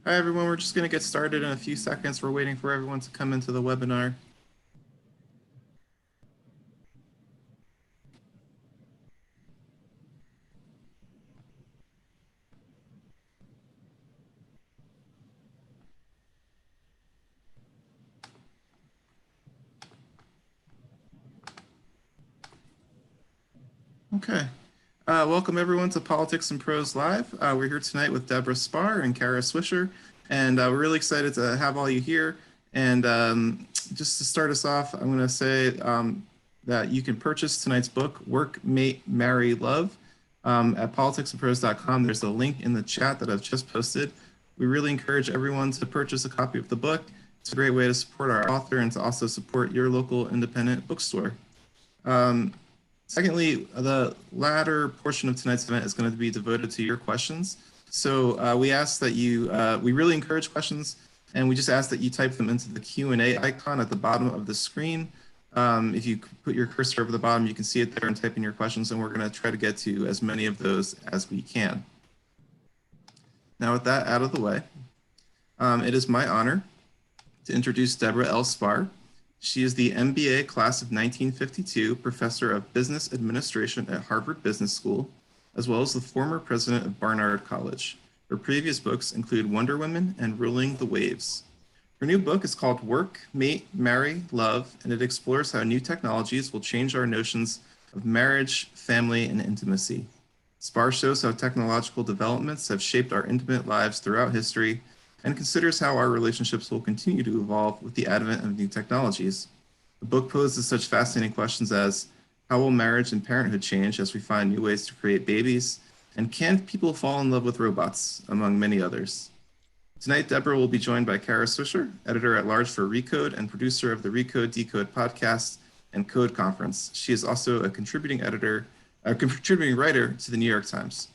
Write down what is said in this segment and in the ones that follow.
Hi, everyone. We're just going to get started in a few seconds. We're waiting for everyone to come into the webinar. Okay. Welcome, everyone, to Politics and Prose Live. We're here tonight with Deborah Spar and Kara Swisher, and we're really excited to have all you here. And just to start us off, I'm going to say that you can purchase tonight's book, Work, Mate, Marry, Love, at politicsandprose.com. There's a link in the chat that I've just posted. We really encourage everyone to purchase a copy of the book. It's a great way to support our author and to also support your local independent bookstore. Secondly, the latter portion of tonight's event is going to be devoted to your questions. So we ask that we really encourage questions, and we just ask that you type them into the Q&A icon at the bottom of the screen. If you put your cursor over the bottom, you can see it there and type in your questions, and we're going to try to get to as many of those as we can. Now, with that out of the way, it is my honor to introduce Deborah Elspar. She is the MBA class of 1952 professor of business administration at Harvard Business School, as well as the former president of Barnard College. Her previous books include Wonder Woman and Ruling the Waves. Her new book is called Work, Mate, Marry, Love, and it explores how new technologies will change our notions of marriage, family, and intimacy. Spar shows how technological developments have shaped our intimate lives throughout history and considers how our relationships will continue to evolve with the advent of new technologies. The book poses such fascinating questions as, how will marriage and parenthood change as we find new ways to create babies? And can people fall in love with robots, among many others? Tonight, Deborah will be joined by Kara Swisher, editor-at-large for Recode and producer of the Recode Decode podcast and Code Conference. She is also a contributing writer to the New York Times.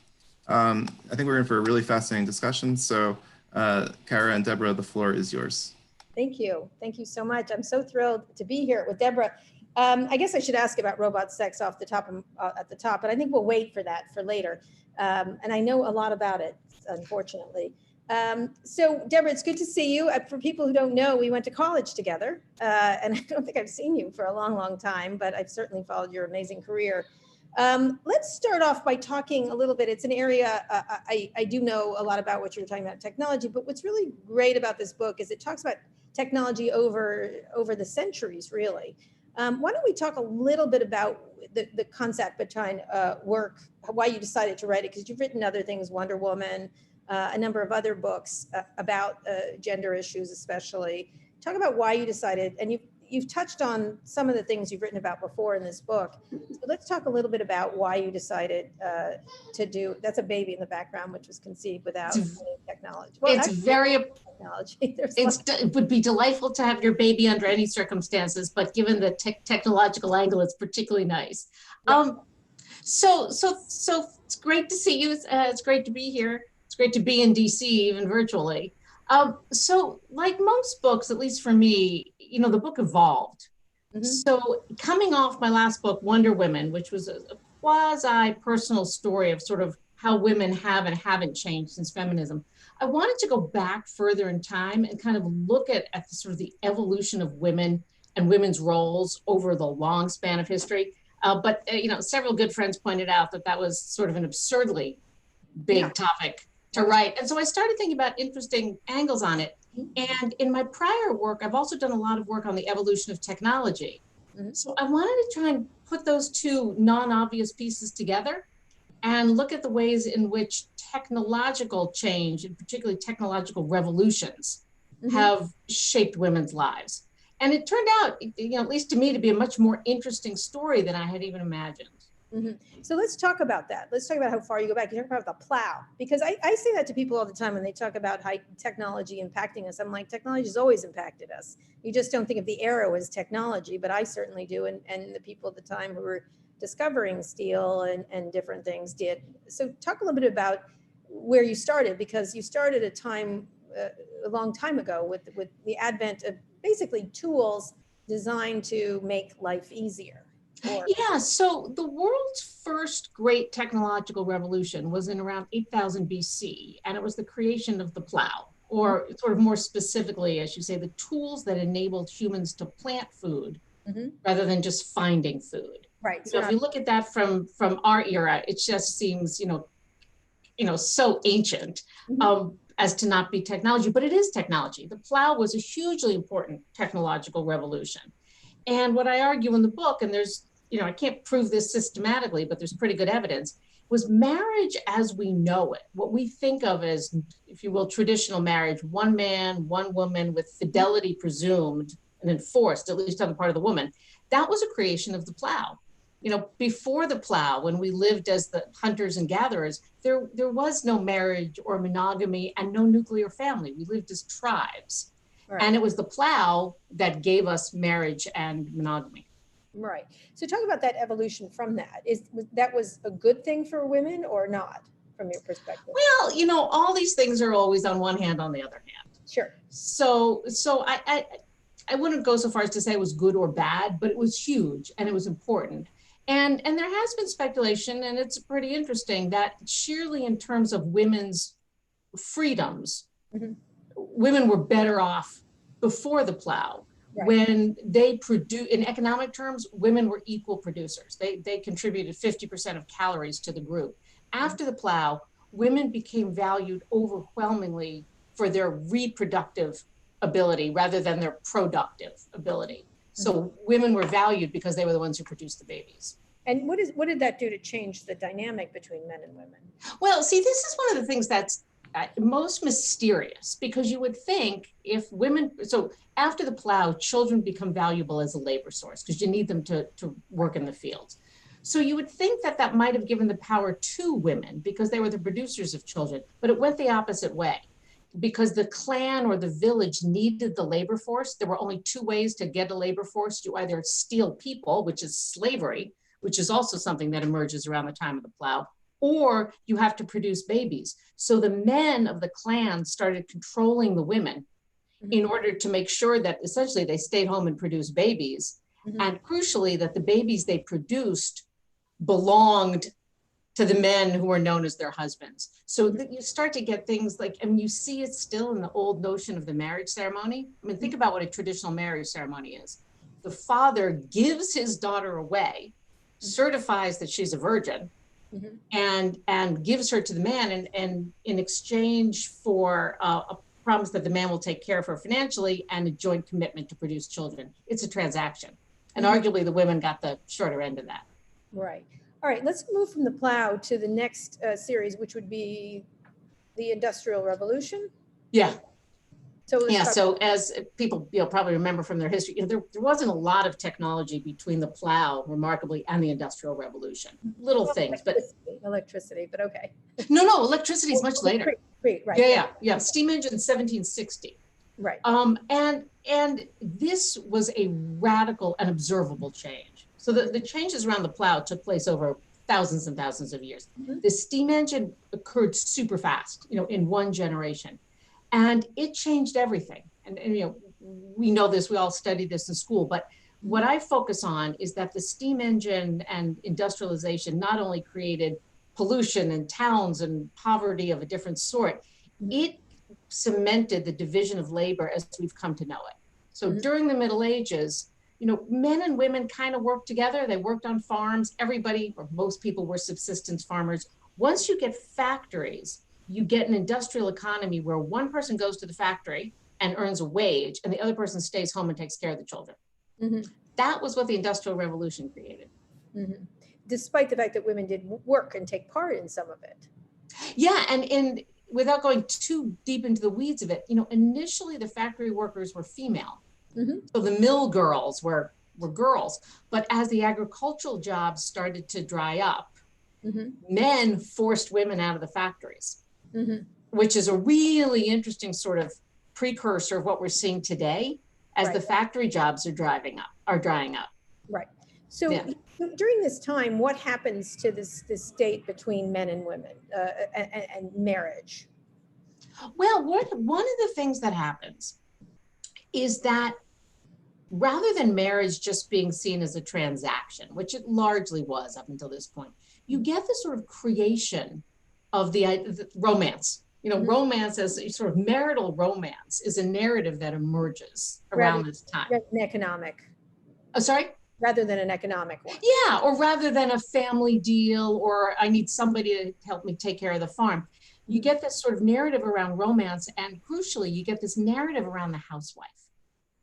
I think we're in for a really fascinating discussion. So Kara and Deborah, the floor is yours. Thank you. Thank you so much. I'm so thrilled to be here with Deborah. I guess I should ask about robot sex off the top at the top, but I think we'll wait for that for later. And I know a lot about it, unfortunately. So Deborah, it's good to see you. For people who don't know, we went to college together, and I don't think I've seen you for a long, long time, but I've certainly followed your amazing career. Let's start off by talking a little bit. It's an area I do know a lot about what you were talking about, technology, but what's really great about this book is it talks about technology over the centuries, really. Why don't we talk a little bit about the concept behind work, why you decided to write it, because you've written other things, Wonder Woman, a number of other books about gender issues especially. Talk about why you decided, and you've touched on some of the things you've written about before in this book. So let's talk a little bit about why you decided to do, that's a baby in the background, which was conceived without any technology. Well, it's very, technology. it would be delightful to have your baby under any circumstances, but given the technological angle, it's particularly nice. Yeah. So it's great to see you. It's great to be here. It's great to be in DC, even virtually. So like most books, at least for me, the book evolved. Mm-hmm. So coming off my last book, Wonder Woman, which was a quasi-personal story of sort of how women have and haven't changed since feminism, I wanted to go back further in time and kind of look at the sort of the evolution of women and women's roles over the long span of history. But several good friends pointed out that was sort of an absurdly big topic to write. And so I started thinking about interesting angles on it. And in my prior work, I've also done a lot of work on the evolution of technology. Mm-hmm. So I wanted to try and put those two non-obvious pieces together and look at the ways in which technological change, and particularly technological revolutions, mm-hmm. have shaped women's lives. And it turned out, at least to me, to be a much more interesting story than I had even imagined. Mm-hmm. So let's talk about that. Let's talk about how far you go back. You talk about the plow, because I say that to people all the time when they talk about how technology impacting us. I'm like, technology has always impacted us. You just don't think of the era as technology, but I certainly do. And the people at the time who were discovering steel and different things did. So talk a little bit about where you started, because you started a time, a long time ago with the advent of basically tools designed to make life easier. Yeah, so the world's first great technological revolution was in around 8000 BC, and it was the creation of the plow. or sort of more specifically, as you say, the tools that enabled humans to plant food rather than just finding food. Right. So if you look at that from our era, it just seems, so ancient as to not be technology, but it is technology. The plow was a hugely important technological revolution. And what I argue in the book, and there's, I can't prove this systematically, but there's pretty good evidence, was marriage as we know it, what we think of as, if you will, traditional marriage, one man, one woman with fidelity presumed and enforced, at least on the part of the woman, that was a creation of the plow. Before the plow, when we lived as the hunters and gatherers, there was no marriage or monogamy and no nuclear family. We lived as tribes. Right. And it was the plow that gave us marriage and monogamy. Right. So talk about that evolution from that. That was a good thing for women or not, from your perspective? Well, all these things are always on one hand, on the other hand. Sure. So I wouldn't go so far as to say it was good or bad, but it was huge and it was important. And there has been speculation, and it's pretty interesting, that sheerly in terms of women's freedoms, women were better off before the plow. Right. When they produce, in economic terms, women were equal producers. They contributed 50% of calories to the group. After the plow, women became valued overwhelmingly for their reproductive ability rather than their productive ability. So women were valued because they were the ones who produced the babies. And what did that do to change the dynamic between men and women? Well, see, this is one of the things that's most mysterious, because you would think if women, so after the plow, children become valuable as a labor source because you need them to work in the fields. So you would think that that might have given the power to women because they were the producers of children, but it went the opposite way. Because the clan or the village needed the labor force, there were only two ways to get a labor force. You either steal people, which is slavery, which is also something that emerges around the time of the plow, or you have to produce babies. So the men of the clan started controlling the women in order to make sure that essentially they stayed home and produced babies. And crucially, that the babies they produced belonged to the men who were known as their husbands. So that you start to get things like, and you see it still in the old notion of the marriage ceremony. I mean, think about what a traditional marriage ceremony is. The father gives his daughter away, certifies that she's a virgin, and gives her to the man, and in exchange for a promise that the man will take care of her financially and a joint commitment to produce children. It's a transaction. And arguably the women got the shorter end of that. Right. All right, let's move from the plow to the next series, which would be the Industrial Revolution. Yeah. So as people probably remember from their history, there wasn't a lot of technology between the plow, remarkably, and the Industrial Revolution. Little things, but electricity, but okay. No, electricity is much later. Right. Yeah. Steam engine 1760. Right. And this was a radical and observable change. So the changes around the plow took place over thousands and thousands of years. The steam engine occurred super fast, in one generation. And it changed everything. And we know this, we all studied this in school, but what I focus on is that the steam engine and industrialization not only created pollution and towns and poverty of a different sort, it cemented the division of labor as we've come to know it. So during the Middle Ages, men and women kind of worked together. They worked on farms. Everybody, or most people, were subsistence farmers. Once you get factories, you get an industrial economy where one person goes to the factory and earns a wage, and the other person stays home and takes care of the children. That was what the Industrial Revolution created. Despite the fact that women did work and take part in some of it. Yeah, and without going too deep into the weeds of it, initially the factory workers were female. So the mill girls were girls. But as the agricultural jobs started to dry up, men forced women out of the factories, which is a really interesting sort of precursor of what we're seeing today as the factory jobs are drying up. Right. So during this time, what happens to this state between men and women and marriage? Well, one of the things that happens is that rather than marriage just being seen as a transaction, which it largely was up until this point, you get this sort of creation of the romance, romance as sort of marital romance is a narrative that emerges around this time. An economic. Oh, sorry? Rather than an economic one. Yeah, or rather than a family deal, or I need somebody to help me take care of the farm. You get this sort of narrative around romance, and crucially, you get this narrative around the housewife.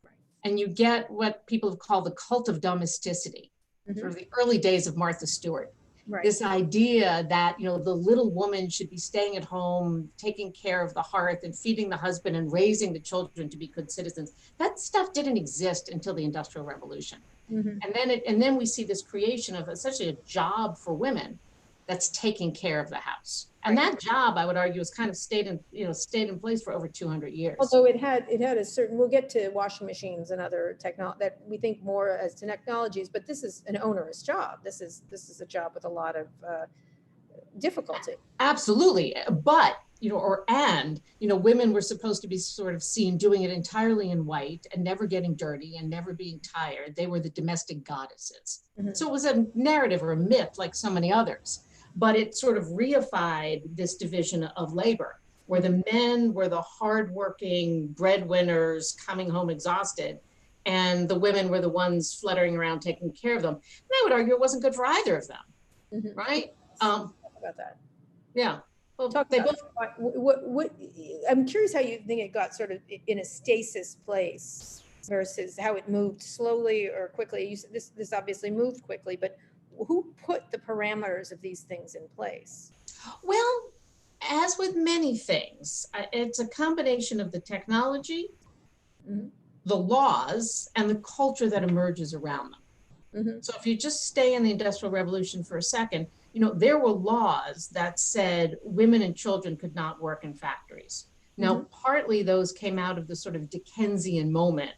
Right. And you get what people have called the cult of domesticity, sort of the early days of Martha Stewart. Right. This idea that, the little woman should be staying at home, taking care of the hearth and feeding the husband and raising the children to be good citizens. That stuff didn't exist until the Industrial Revolution. And then we see this creation of essentially a job for women that's taking care of the house. And that job, I would argue, has kind of stayed in place for over 200 years. Although it had a certain, we'll get to washing machines and other technology that we think more as to technologies, but this is an onerous job. This is a job with a lot of difficulty. Absolutely. But, women were supposed to be sort of seen doing it entirely in white and never getting dirty and never being tired. They were the domestic goddesses. So it was a narrative or a myth like so many others, but it sort of reified this division of labor where the men were the hardworking breadwinners coming home exhausted, and the women were the ones fluttering around taking care of them. And I would argue it wasn't good for either of them, right? Talk about that. Yeah. Well, Talk they about both. what I'm curious how you think it got sort of in a stasis place versus how it moved slowly or quickly. You said this obviously moved quickly, but who put the parameters of these things in place? Well, as with many things, it's a combination of the technology, the laws, and the culture that emerges around them. So if you just stay in the Industrial Revolution for a second, there were laws that said women and children could not work in factories. Now, partly those came out of the sort of Dickensian moment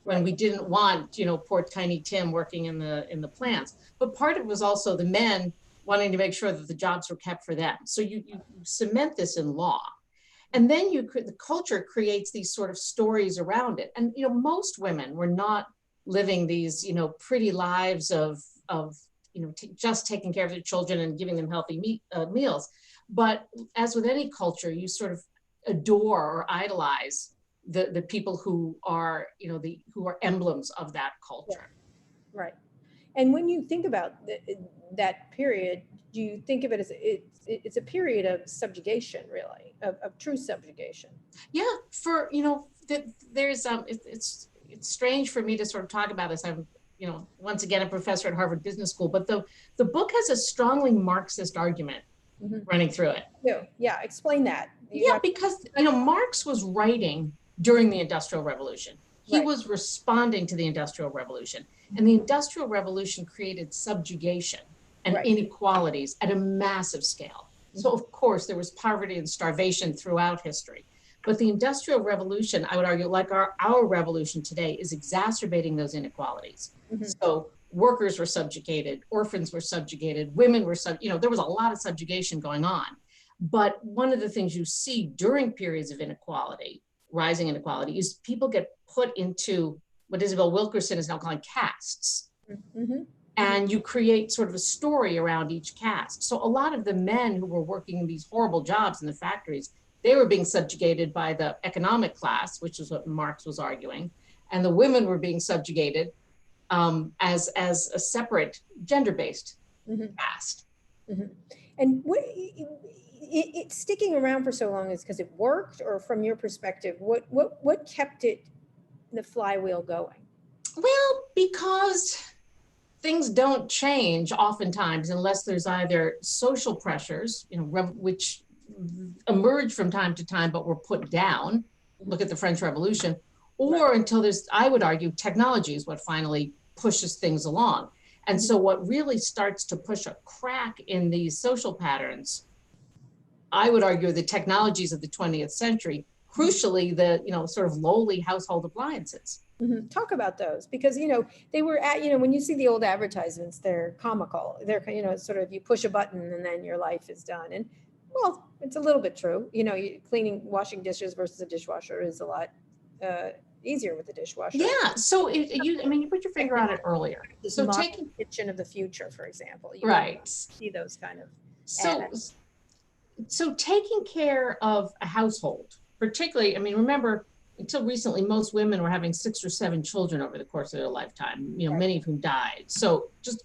when we didn't want, poor tiny Tim working in the plants. But part of it was also the men wanting to make sure that the jobs were kept for them. So you cement this in law. And then the culture creates these sort of stories around it. And, most women were not living these, pretty lives of just taking care of their children and giving them healthy meals. But as with any culture, you sort of adore or idolize the people who are, who are emblems of that culture. Right. And when you think about that period, do you think of it as it's a period of subjugation, really, of true subjugation? Yeah. There's it's strange for me to sort of talk about this. I'm once again a professor at Harvard Business School, but the book has a strongly Marxist argument running through it. Yeah, explain that. Because Marx was writing during the Industrial Revolution. He was responding to the Industrial Revolution, and the Industrial Revolution created subjugation and inequalities at a massive scale. So of course there was poverty and starvation throughout history. But the Industrial Revolution, I would argue, like our revolution today, is exacerbating those inequalities. So workers were subjugated, orphans were subjugated, women were there was a lot of subjugation going on. But one of the things you see during periods of inequality, rising inequality, is people get put into what Isabel Wilkerson is now calling castes. And you create sort of a story around each caste. So a lot of the men who were working these horrible jobs in the factories, they were being subjugated by the economic class, which is what Marx was arguing, and the women were being subjugated as a separate gender-based caste. And it's sticking around for so long is because it worked, or from your perspective, what kept the flywheel going? Well, because things don't change oftentimes unless there's either social pressures, which emerge from time to time, but were put down. Look at the French Revolution, or until there's, I would argue, technology is what finally pushes things along. And so what really starts to push a crack in these social patterns, I would argue, the technologies of the 20th century, crucially, the, sort of lowly household appliances. Talk about those, because, they were at, when you see the old advertisements, they're comical. They're, sort of, you push a button and then your life is done. And well, it's a little bit true. Washing dishes versus a dishwasher is a lot easier with the dishwasher. Yeah. So you put your finger on it earlier. So taking kitchen of the future, for example, you right, see those kind of so ads. So taking care of a household, particularly, I mean, remember, until recently, most women were having 6 or 7 children over the course of their lifetime, you know, many of whom died. So just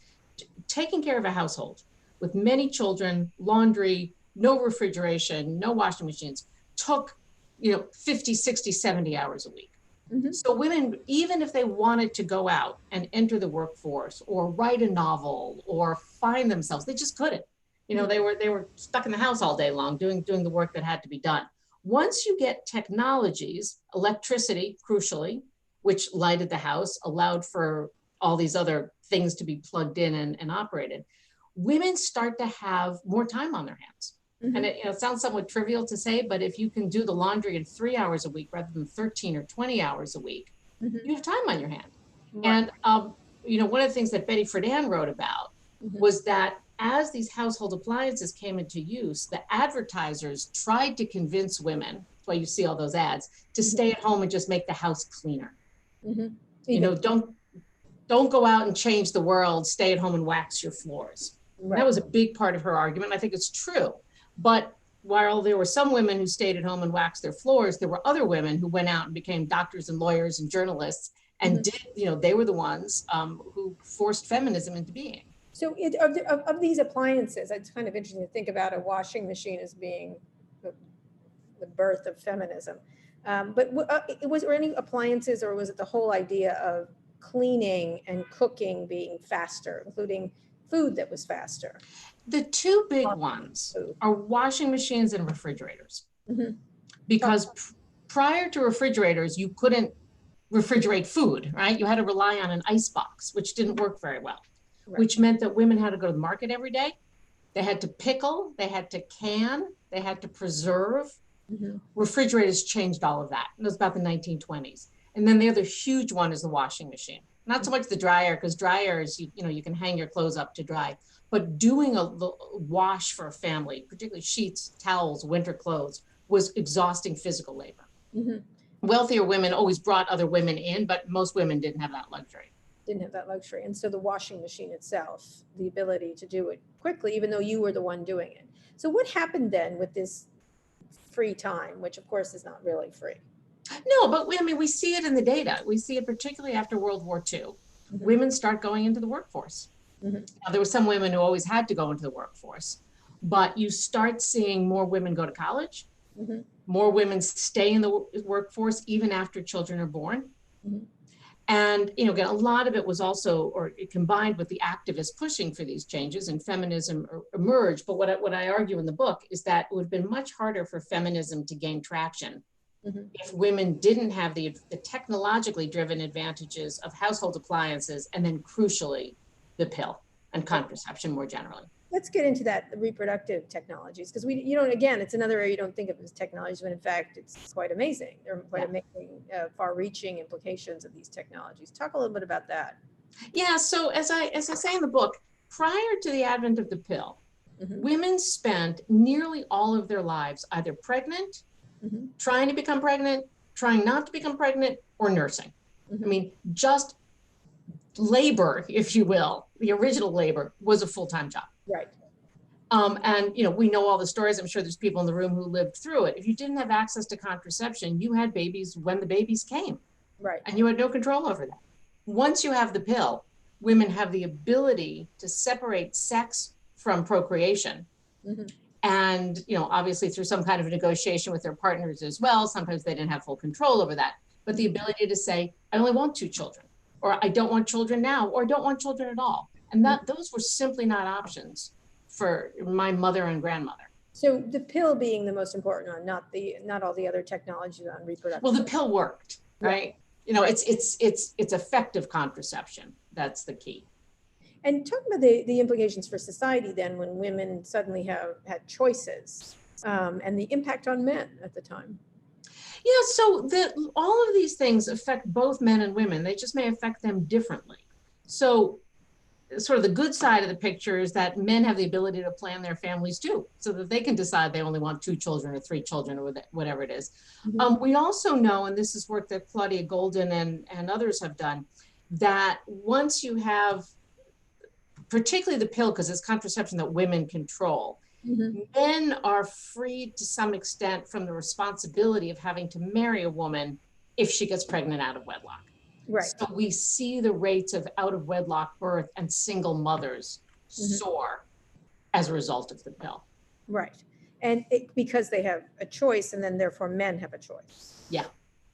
taking care of a household with many children, laundry, no refrigeration, no washing machines, took, you know, 50, 60, 70 hours a week. Mhm. So women, even if they wanted to go out and enter the workforce or write a novel or find themselves, they just couldn't. You know, they were stuck in the house all day long doing the work that had to be done. Once you get technologies, electricity, crucially, which lighted the house, allowed for all these other things to be plugged in and operated, women start to have more time on their hands. Mhm. And it, you know, it sounds somewhat trivial to say, but if you can do the laundry in 3 hours a week rather than 13 or 20 hours a week, Mhm. you have time on your hand. Right. And you know, one of the things that Betty Friedan wrote about Mhm. was that as these household appliances came into use, the advertisers tried to convince women, that's why you see all those ads, to stay at home and just make the house cleaner. Mhm. You know, Even, don't go out and change the world, stay at home and wax your floors. And that right. was a big part of her argument. I think it's true. But while there were some women who stayed at home and waxed their floors, there were other women who went out and became doctors and lawyers and journalists and Mhm. did, you know, they were the ones who forced feminism into being. So of these appliances, it's kind of interesting to think about a washing machine as being the birth of feminism. But was there any appliances, or was it the whole idea of cleaning and cooking being faster, including food that was faster? The two big ones Food. are washing machines and refrigerators. Mhm. Because prior to refrigerators, you couldn't refrigerate food, right? You had to rely on an ice box, which didn't work very well, Right. which meant that women had to go to the market every day. They had to pickle, they had to can, they had to preserve. Mhm. Refrigerators changed all of that. It was about the 1920s. And then the other huge one is the washing machine. Not so much the dryer, because dryers, you know, you can hang your clothes up to dry, but doing a wash for a family, particularly sheets, towels, winter clothes, was exhausting physical labor. Mhm. Wealthier women always brought other women in, but most women didn't have that luxury. Didn't have that luxury. And so the washing machine itself, the ability to do it quickly, even though you were the one doing it. So what happened then with this free time, which of course is not really free? No, but I mean, we see it in the data. We see it particularly after World War II. Mhm. Women start going into the workforce. Mhm. Now, there were some women who always had to go into the workforce, but you start seeing more women go to college, Mhm. more women stay in the workforce even after children are born. Mhm. And, you know, again, a lot of it was also, or it combined with the activists pushing for these changes, and feminism emerged. But what I argue in the book is that it would have been much harder for feminism to gain traction Mhm. if women didn't have the technologically driven advantages of household appliances, and then crucially, the pill and contraception more generally. Let's get into that, the reproductive technologies, because you don't, again, it's another area you don't think of as technologies, when in fact it's quite amazing. They're quite amazing, far-reaching implications of these technologies. Talk a little bit about that. Yeah, so as I say in the book, prior to the advent of the pill, Mhm. women spent nearly all of their lives either pregnant, Mhm. trying to become pregnant, trying not to become pregnant, or nursing. Mhm. I mean, just labor, if you will, the original labor was a full-time job. Right. And you know, we know all the stories. I'm sure there's people in the room who lived through it. If you didn't have access to contraception, you had babies when the babies came, Right. and you had no control over that. Once you have the pill, women have the ability to separate sex from procreation. Mhm. And, you know, obviously through some kind of a negotiation with their partners as well. Sometimes they didn't have full control over that, but the ability to say, I only want 2 children, or I don't want children now, or I don't want children at all. And that those were simply not options for my mother and grandmother. So the pill being the most important one, not all the other technologies on reproductive. Well, the pill worked, right? You know, Right. it's effective contraception. That's the key. And talking about the implications for society then, when women suddenly had choices, and the impact on men at the time. Yeah, so all of these things affect both men and women. They just may affect them differently. So sort of the good side of the picture is that men have the ability to plan their families too, so that they can decide they only want 2 children or 3 children or whatever it is. Mhm. We also know, and this is work that Claudia Golden and others have done, that once you have, particularly the pill, because it's contraception that women control, Men are freed to some extent from the responsibility of having to marry a woman if she gets pregnant out of wedlock. Right. So we see the rates of out of wedlock birth and single mothers soar as a result of the pill. Right. And because they have a choice, and then therefore men have a choice. Yeah.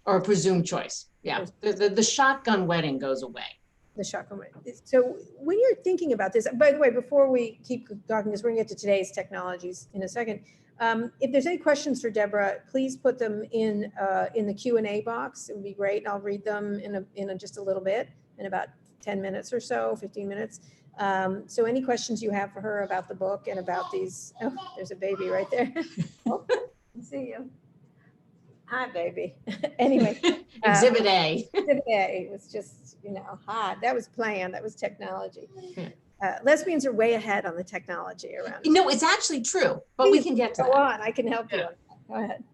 Or a presumed choice. Yeah. The shotgun wedding goes away. The shotgun wedding. So when you're thinking about this, by the way, before we keep talking, because we're going to get to today's technologies in a second, if there's any questions for Deborah, please put them in the Q&A box. It would be great. I'll read them in just a little bit, in about 10 minutes or so, 15 minutes. So any questions you have for her about the book and about these, oh, there's a baby right there. Oh, I see you. Hi, baby. Anyway. Exhibit A. Exhibit A was just, hi, that was planned. That was technology. Lesbians are way ahead on the technology around. No, it's actually true, but we can get to go that. on. I can help you. Go ahead.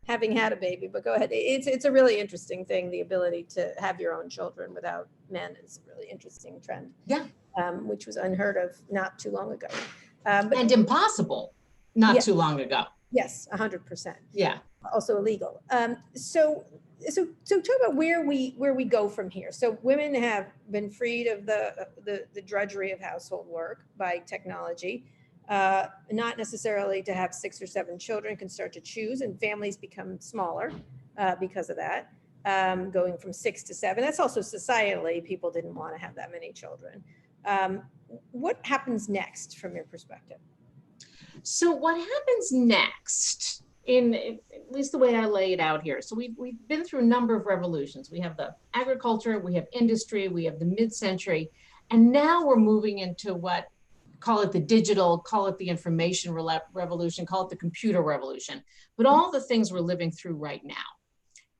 Having had a baby, but go ahead. It's a really interesting thing. The ability to have your own children without men is a really interesting trend. Yeah. Which was unheard of not too long ago. And impossible not too long ago. Yes, 100%. Yeah. Also illegal. So talk about where we go from here. So women have been freed of the drudgery of household work by technology, not necessarily to have 6 or 7 children, can start to choose, and families become smaller because of that, going from 6 to 7. That's also societally, people didn't want to have that many children. What happens next from your perspective? So what happens next, at least the way I lay it out here? So we've been through a number of revolutions. We have the agriculture, we have industry, we have the mid-century, and now we're moving into call it the digital, call it the information revolution, call it the computer revolution, but all the things we're living through right now.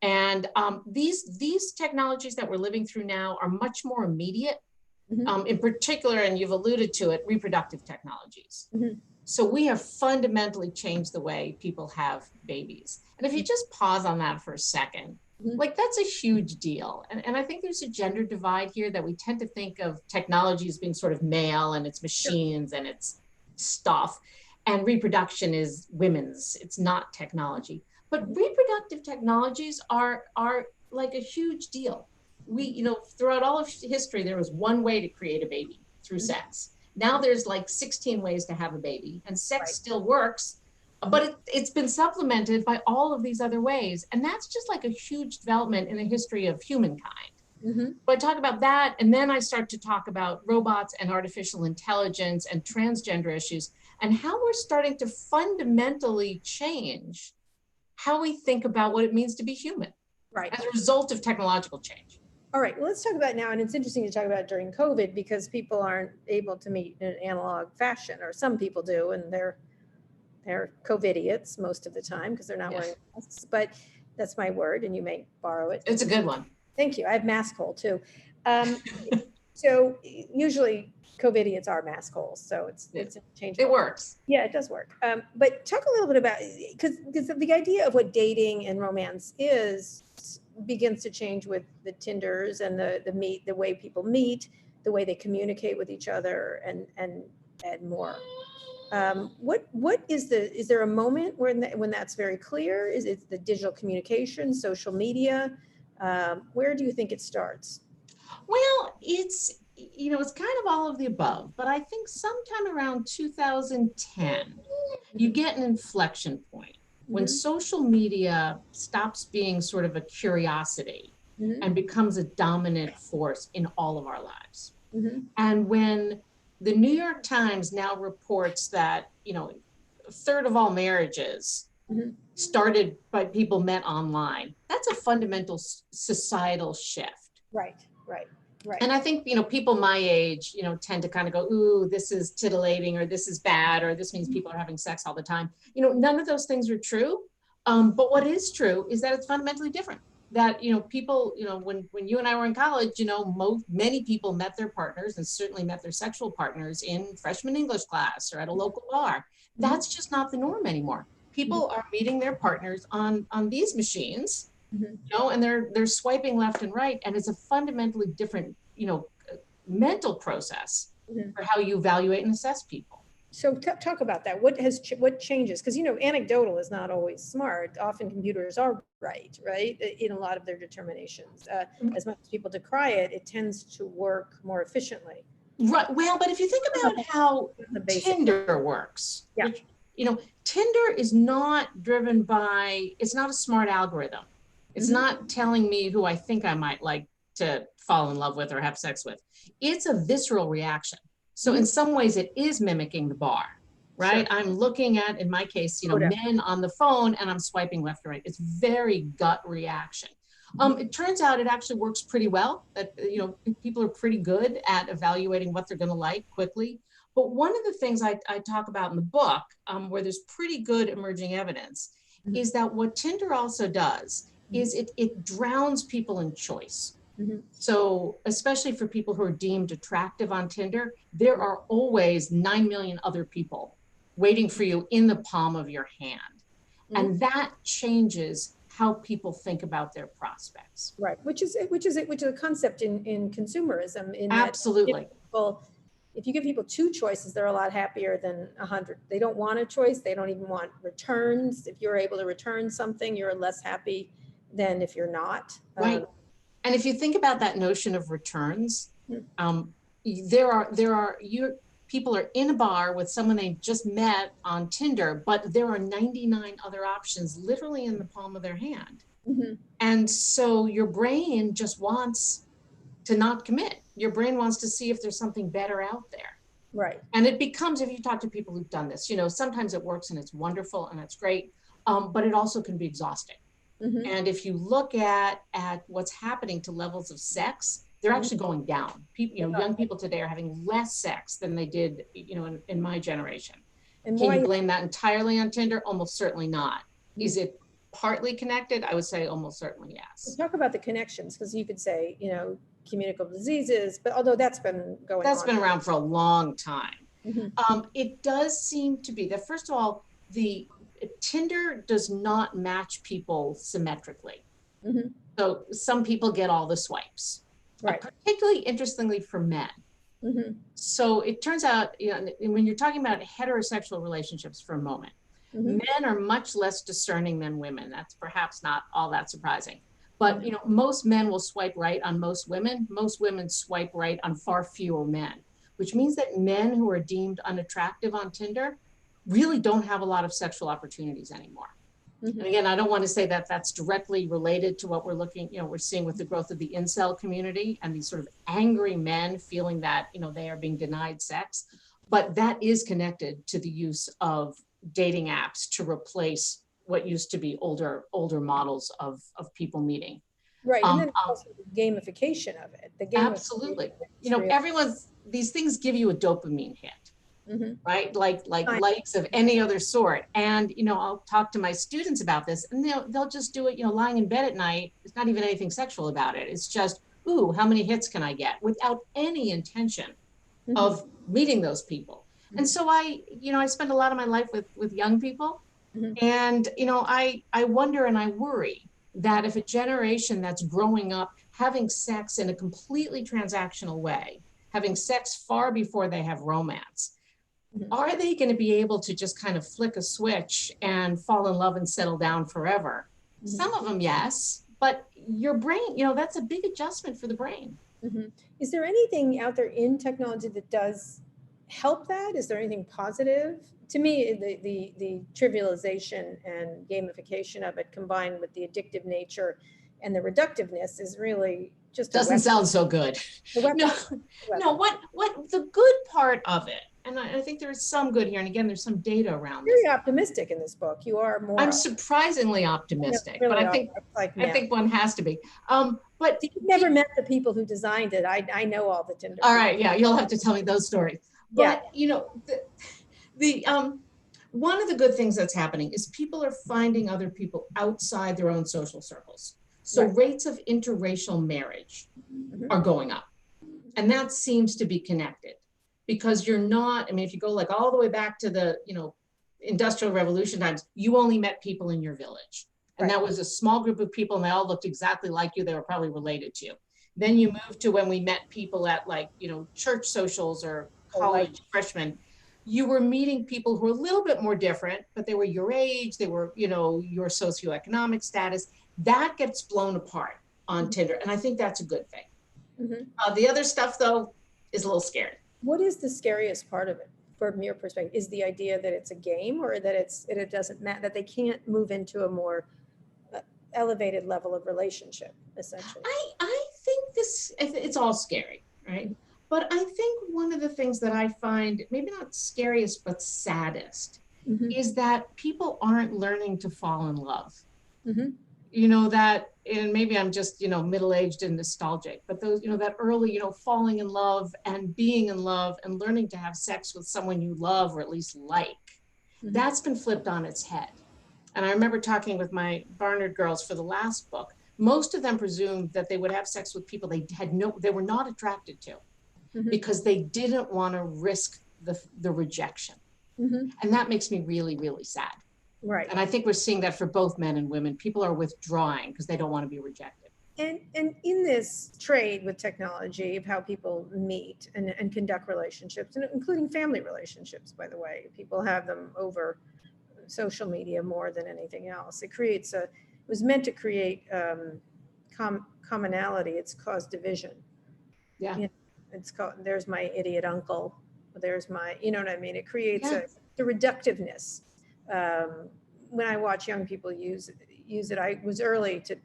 And these technologies that we're living through now are much more immediate, in particular, and you've alluded to it, reproductive technologies. So we have fundamentally changed the way people have babies. And if you just pause on that for a second, like that's a huge deal. And I think there's a gender divide here, that we tend to think of technology as being sort of male, and it's machines and it's stuff. And reproduction is women's, it's not technology. But reproductive technologies are like a huge deal. Throughout all of history, there was one way to create a baby, through sex. Now there's like 16 ways to have a baby, and sex still works, but it's been supplemented by all of these other ways. And that's just like a huge development in the history of humankind. But I talk about that, and then I start to talk about robots and artificial intelligence and transgender issues, and how we're starting to fundamentally change how we think about what it means to be human, as a result of technological change. All right, well, let's talk about it now. And it's interesting to talk about it during COVID, because people aren't able to meet in an analog fashion, or some people do, and they're COVIDiots most of the time because they're not wearing masks. But that's my word, and you may borrow it. It's a good one. Thank you. I have mask hole too. So usually COVIDiots are mask holes, so it's changeable. It works. Yeah, it does work. But talk a little bit about, because the idea of what dating and romance begins to change with the Tinders and the way people meet, the way they communicate with each other, and more. Is there a moment when that's very clear? Is it the digital communication, social media? Where do you think it starts? Well, it's kind of all of the above, but I think sometime around 2010, you get an inflection point when social media stops being sort of a curiosity and becomes a dominant force in all of our lives. And when the New York Times now reports that, a third of all marriages started by people met online, that's a fundamental societal shift. Right. And I think, people my age, tend to kind of go, ooh, this is titillating, or this is bad, or this means people are having sex all the time. None of those things are true. But what is true is that it's fundamentally different. That, people, when you and I were in college, many people met their partners, and certainly met their sexual partners, in freshman English class or at a local bar. That's just not the norm anymore. People are meeting their partners on these machines, and they're swiping left and right, and it's a fundamentally different, mental process for how you evaluate and assess people. So talk about that. What changes? Because, anecdotal is not always smart. Often computers are right, in a lot of their determinations. As much as people decry it, it tends to work more efficiently. Right. Well, but if you think about how The basic. Tinder works, Yeah. which, Tinder is not driven by, it's not a smart algorithm. It's Mhm. not telling me who I think I might like to fall in love with or have sex with. It's a visceral reaction. So in some ways it is mimicking the bar, right? Sure. I'm looking at, in my case, Photo. men on the phone and I'm swiping left or right. It's very gut reaction. It turns out it actually works pretty well, that, people are pretty good at evaluating what they're going to like quickly. But one of the things I talk about in the book, where there's pretty good emerging evidence, is that what Tinder also does is it drowns people in choice. So especially for people who are deemed attractive on Tinder, there are always 9 million other people waiting for you in the palm of your hand. And that changes how people think about their prospects. Right, which is a concept in consumerism. Absolutely. If you give people 2 choices, they're a lot happier than 100. They don't want a choice. They don't even want returns. If you're able to return something, you're less happy than if you're not. Right. And if you think about that notion of returns, people are in a bar with someone they just met on Tinder, but there are 99 other options literally in the palm of their hand. And so your brain just wants to not commit. Your brain wants to see if there's something better out there. Right. And it becomes, if you talk to people who've done this, sometimes it works and it's wonderful and it's great, but it also can be exhausting. And if you look at what's happening to levels of sex, they're actually going down. People, young people today are having less sex than they did, in my generation. And can you blame that entirely on Tinder? Almost certainly not. Is it partly connected? I would say almost certainly yes. Talk about the connections, because you could say, communicable diseases, but although that's been going on. That's been around for a long time. It does seem to be that, first of all, Tinder does not match people symmetrically. So some people get all the swipes, right. Particularly interestingly for men. So it turns out, when you're talking about heterosexual relationships for a moment, men are much less discerning than women. That's perhaps not all that surprising. But most men will swipe right on most women. Most women swipe right on far fewer men, which means that men who are deemed unattractive on Tinder really don't have a lot of sexual opportunities anymore. And again, I don't want to say that that's directly related to what we're seeing with the growth of the incel community and these sort of angry men feeling that, they are being denied sex, but that is connected to the use of dating apps to replace what used to be older models of people meeting. Right, and then also the gamification of it. Absolutely. These things give you a dopamine hit. Right? Like likes of any other sort. And, I'll talk to my students about this and they'll just do it, lying in bed at night. It's not even anything sexual about it. It's just, ooh, how many hits can I get, without any intention of meeting those people. And so I spend a lot of my life with young people. And, I wonder and I worry that if a generation that's growing up having sex in a completely transactional way, having sex far before they have romance, are they going to be able to just kind of flick a switch and fall in love and settle down forever? Some of them, yes, but your brain, that's a big adjustment for the brain. Is there anything out there in technology that does help that? Is there anything positive? To me, the trivialization and gamification of it, combined with the addictive nature and the reductiveness, is really just doesn't sound so good. No, what the good part of it, and I think there is some good here, and again, there's some data around this. Very optimistic in this book. You are more. I'm surprisingly optimistic, really but I think one has to be. But you've never met the people who designed it. I know all the Tinder. All right, yeah, you'll have to tell me those stories. But one of the good things that's happening is people are finding other people outside their own social circles. So rates of interracial marriage are going up, and that seems to be connected. Because you're not, if you go like all the way back to the, Industrial Revolution times, you only met people in your village. And that was a small group of people and they all looked exactly like you. They were probably related to you. Then you move to when we met people at church socials or college freshmen. you were meeting people who were a little bit more different, but they were your age, they were, you know, your socioeconomic status. That gets blown apart on Tinder. And I think that's a good thing. The other stuff, though, is a little scary. What is the scariest part of it from your perspective? Is the idea that it's a game, or that it doesn't matter, that they can't move into a more elevated level of relationship, essentially? I think it's all scary, right? But I think one of the things that I find maybe not scariest, but saddest is that people aren't learning to fall in love. You know, that, and maybe I'm just, you know, middle-aged and nostalgic, but those, you know, that early, you know, falling in love and being in love and learning to have sex with someone you love or at least like, that's been flipped on its head. And I remember talking with my Barnard girls for the last book. Most of them presumed that they would have sex with people they were not attracted to, because they didn't want to risk the rejection. And that makes me really, really sad. Right. And I think we're seeing that for both men and women. People are withdrawing because they don't want to be rejected. And in this trade with technology of how people meet and conduct relationships, and including family relationships, by the way, people have them over social media more than anything else. It was meant to create commonality. It's caused division. Yeah. You know, it's called, there's my idiot uncle. There's my, you know what I mean? It creates the reductiveness. When I watch young people use it, I was early to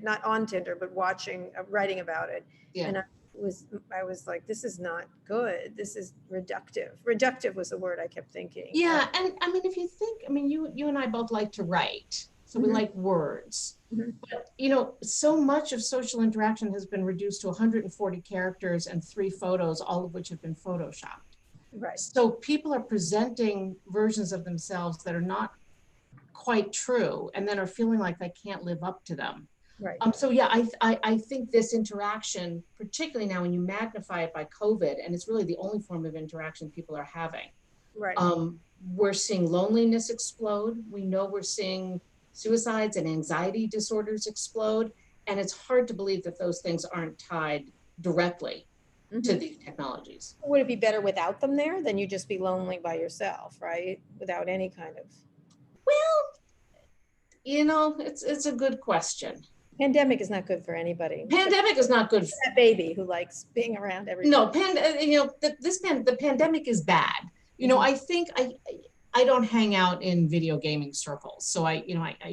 not on Tinder, but writing about it. Yeah. And I was like, this is not good. This is reductive. Reductive was the word I kept thinking. Yeah. And I mean, if you think, I mean, you and I both like to write, so we like words, but you know, so much of social interaction has been reduced to 140 characters and 3 photos, all of which have been photoshopped. Right. So people are presenting versions of themselves that are not quite true, and then are feeling like they can't live up to them. Right. So yeah, I think this interaction, particularly now when you magnify it by COVID, and it's really the only form of interaction people are having. Right. We're seeing loneliness explode. We know we're seeing suicides and anxiety disorders explode, and it's hard to believe that those things aren't tied directly to these technologies. Would it be better without them there? Then you just be lonely by yourself, right? Without any kind of. Well, you know, it's a good question. Pandemic is not good for anybody. Pandemic is not good. That baby who likes being around everybody. No, you know, the pandemic is bad. You know, I think I don't hang out in video gaming circles, so I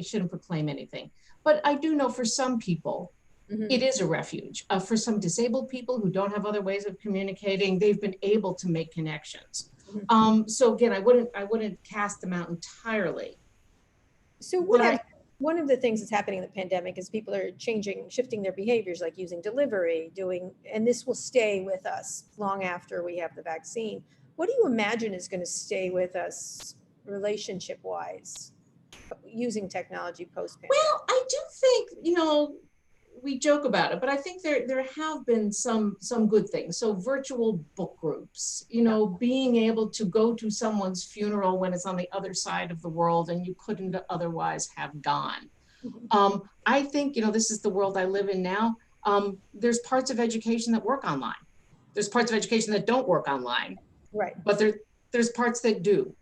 shouldn't proclaim anything. But I do know for some people, it is a refuge. For some disabled people who don't have other ways of communicating, they've been able to make connections. So again, I wouldn't cast them out entirely. So one of the things that's happening in the pandemic is people are shifting their behaviors, like using delivery, and this will stay with us long after we have the vaccine. What do you imagine is going to stay with us relationship-wise using technology post-pandemic? Well, I do think, you know, we joke about it, but I think there have been some good things. So virtual book groups, you know, being able to go to someone's funeral when it's on the other side of the world and you couldn't otherwise have gone. I think, you know, this is the world I live in now. There's parts of education that work online. There's parts of education that don't work online. Right. But there's parts that do.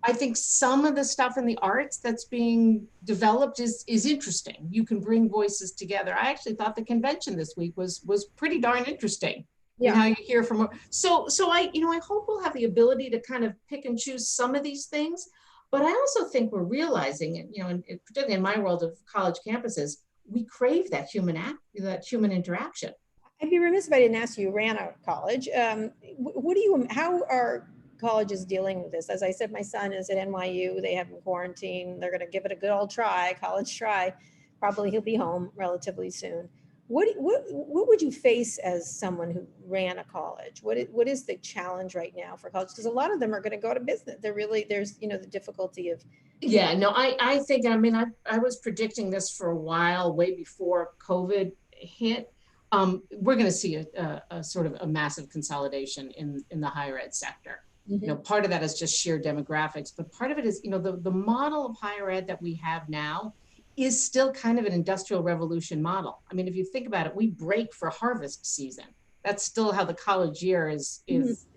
I think some of the stuff in the arts that's being developed is interesting. You can bring voices together. I actually thought the convention this week was pretty darn interesting. Yeah. How you hear from. So I hope we'll have the ability to kind of pick and choose some of these things. But I also think we're realizing, you know, and particularly in my world of college campuses, we crave that human interaction. I'd be remiss if I didn't ask you. You ran a college. How are colleges dealing with this? As I said, my son is at NYU. They have him quarantined. They're going to give it a good old college try. Probably he'll be home relatively soon. What would you face as someone who ran a college? What is the challenge right now for college? Because a lot of them are going to go to business. There's the difficulty of. Yeah, no, I think, I mean, I was predicting this for a while, way before COVID hit. We're going to see a sort of a massive consolidation in the higher ed sector. You know, part of that is just sheer demographics, but part of it is, you know, the model of higher ed that we have now is still kind of an industrial revolution model. I mean, if you think about it, we break for harvest season. That's still how the college year is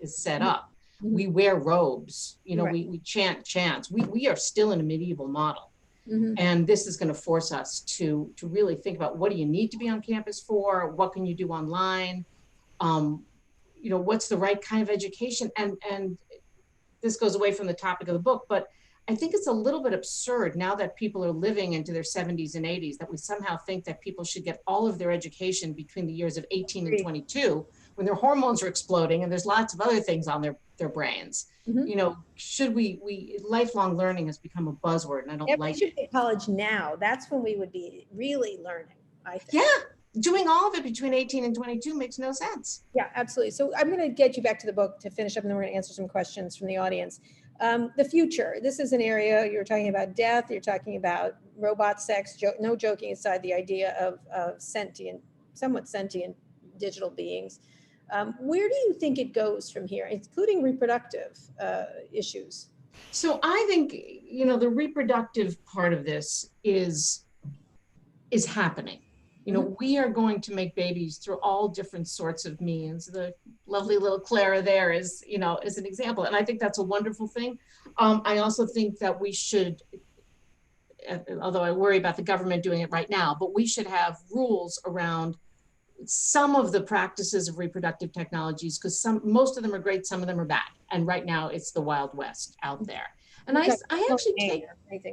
set up. We wear robes, you know, Right. we chant chants. We are still in a medieval model. Mhm. And this is going to force us to really think about, what do you need to be on campus for? What can you do online? You know, what's the right kind of education? And this goes away from the topic of the book, but I think it's a little bit absurd now that people are living into their 70s and 80s that we somehow think that people should get all of their education between the years of 18 and 22, when their hormones are exploding and there's lots of other things on their brains. Mhm. You know, should we lifelong learning has become a buzzword, and I don't Everybody like should it. be at college now. That's when we would be really learning, I think. Yeah, doing all of it between 18 and 22 makes no sense. Yeah, absolutely. So I'm going to get you back to the book to finish up, and then we're going to answer some questions from the audience. The future. This is an area you're talking about death. You're talking about robot sex. No joking aside, the idea of sentient, somewhat sentient digital beings. Where do you think it goes from here, including reproductive issues? So I think, you know, the reproductive part of this is happening. You know, we are going to make babies through all different sorts of means. The lovely little Clara there is, you know, is an example. And I think that's a wonderful thing. I also think that we should, although I worry about the government doing it right now, but we should have rules around some of the practices of reproductive technologies, because most of them are great, some of them are bad. And right now it's the Wild West out there. And I actually take,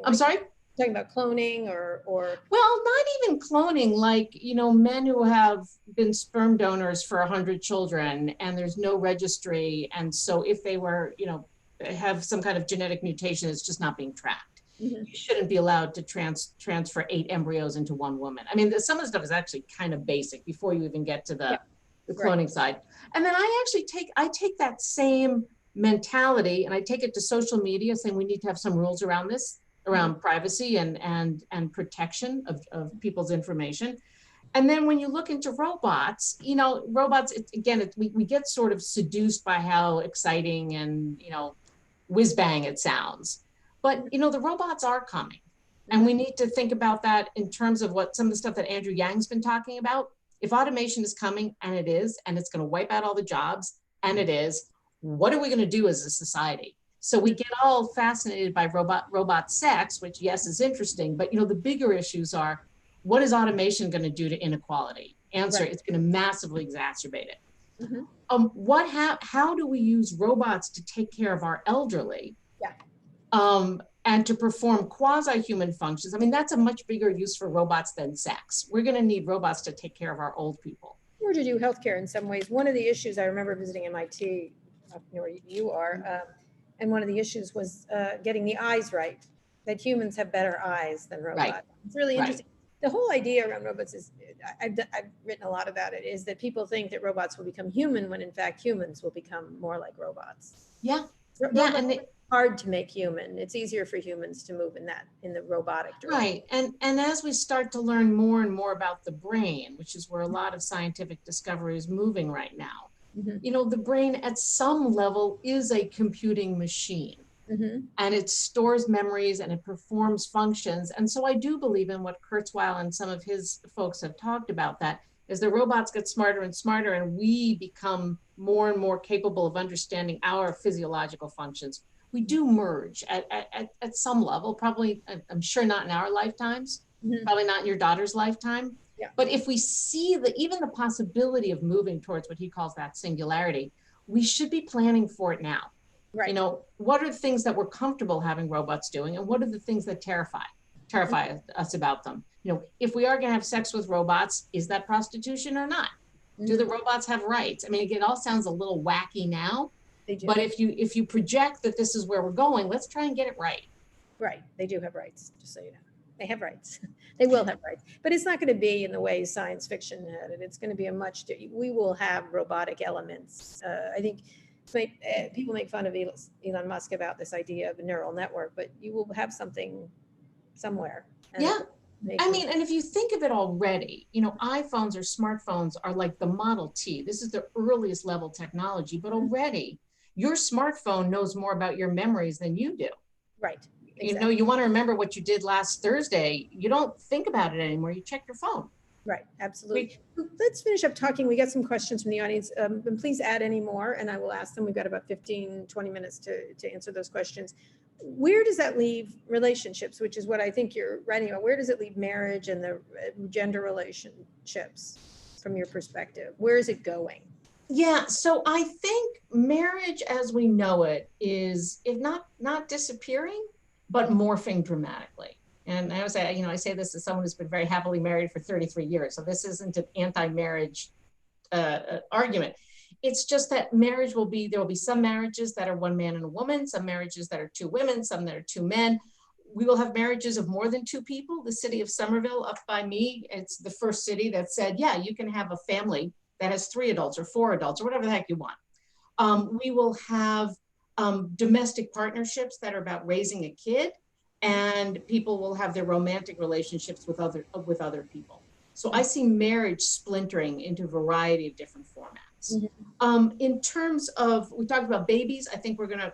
I'm sorry? Talking about cloning or well, not even cloning, like, you know, men who have been sperm donors for 100 children and there's no registry, and so if they were, you know, have some kind of genetic mutation, it's just not being tracked. You shouldn't be allowed to transfer 8 embryos into one woman. I mean, some of the stuff is actually kind of basic before you even get to the cloning side. And then I actually take that same mentality and I take it to social media, saying we need to have some rules around this, around privacy and protection of people's information. And then when you look into robots, you know, robots, we get sort of seduced by how exciting and, you know, whiz bang it sounds. But, you know, the robots are coming. And we need to think about that in terms of what some of the stuff that Andrew Yang's been talking about. If automation is coming, and it is, and it's going to wipe out all the jobs, and it is, what are we going to do as a society? So we get all fascinated by robot sex, which, yes, is interesting, but, you know, the bigger issues are, what is automation going to do to inequality? Answer, it's going to massively exacerbate it. How do we use robots to take care of our elderly? And to perform quasi-human functions? I mean, that's a much bigger use for robots than sex. We're going to need robots to take care of our old people. Or to do healthcare in some ways. One of the issues, I remember visiting MIT, up where you are, and one of the issues was getting the eyes right, that humans have better eyes than robots. It's really interesting. The whole idea around robots is, I've written a lot about it, is that people think that robots will become human when in fact humans will become more like robots. And it's hard to make human. It's easier for humans to move in the robotic direction. And as we start to learn more and more about the brain, which is where a lot of scientific discovery is moving right now, you know, the brain at some level is a computing machine. And it stores memories and it performs functions. And so I do believe in what Kurzweil and some of his folks have talked about, that as the robots get smarter and smarter and we become more and more capable of understanding our physiological functions, we do merge at some level. Probably, I'm sure not in our lifetimes, probably not in your daughter's lifetime. But if we see even the possibility of moving towards what he calls that singularity, we should be planning for it now. You know, what are the things that we're comfortable having robots doing, and what are the things that terrify us about them? You know, if we are going to have sex with robots, is that prostitution or not? Do the robots have rights? I mean, it all sounds a little wacky now, but if you project that this is where we're going, let's try and get it right. Right, they do have rights, just so you know. They have rights. They will have rights, but it's not going to be in the way science fiction had it. It's going to be we will have robotic elements. I think people make fun of Elon Musk about this idea of a neural network, but you will have something somewhere. I mean, and if you think of it already, you know, iPhones or smartphones are like the Model T. This is the earliest level technology, but already your smartphone knows more about your memories than you do. You know, you want to remember what you did last Thursday. You don't think about it anymore. You check your phone. Right, absolutely. Let's finish up talking. We got some questions from the audience, and please add any more and I will ask them. We've got about 15, 20 minutes to answer those questions. Where does that leave relationships, which is what I think you're writing about? Where does it leave marriage and the gender relationships from your perspective? Where is it going? Yeah, so I think marriage as we know it is, if not disappearing, but morphing dramatically. And I was, I say this as someone who's been very happily married for 33 years. So this isn't an anti-marriage argument. It's just that marriage there will be some marriages that are one man and a woman, some marriages that are two women, some that are two men. We will have marriages of more than two people. The city of Somerville up by me, it's the first city that said, yeah, you can have a family that has 3 adults or 4 adults or whatever the heck you want. We will have domestic partnerships that are about raising a kid, and people will have their romantic relationships with other people. So I see marriage splintering into a variety of different formats. Mm-hmm. In terms of, we talked about babies, I think we're gonna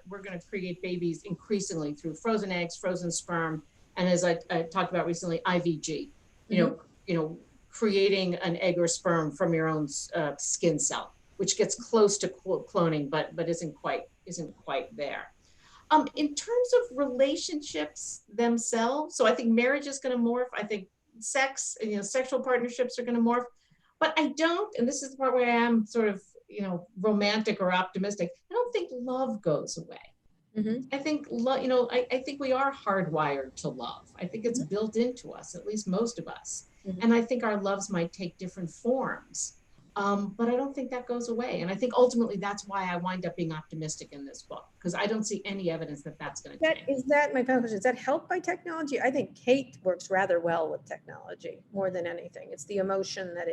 create babies increasingly through frozen eggs, frozen sperm, and as I talked about recently, IVG. You know, creating an egg or sperm from your own skin cell, which gets close to cloning, but isn't quite there. In terms of relationships themselves, so I think marriage is going to morph. I think sex, sexual partnerships are going to morph, but I don't, and this is the part where I am sort of, romantic or optimistic. I don't think love goes away. Mm-hmm. I think I think we are hardwired to love. I think it's built into us, at least most of us. Mm-hmm. And I think our loves might take different forms. But I don't think that goes away. And I think ultimately that's why I wind up being optimistic in this book, because I don't see any evidence that that's going to change. Is that my final question? Is that helped by technology? I think Kate works rather well with technology more than anything. It's the emotion that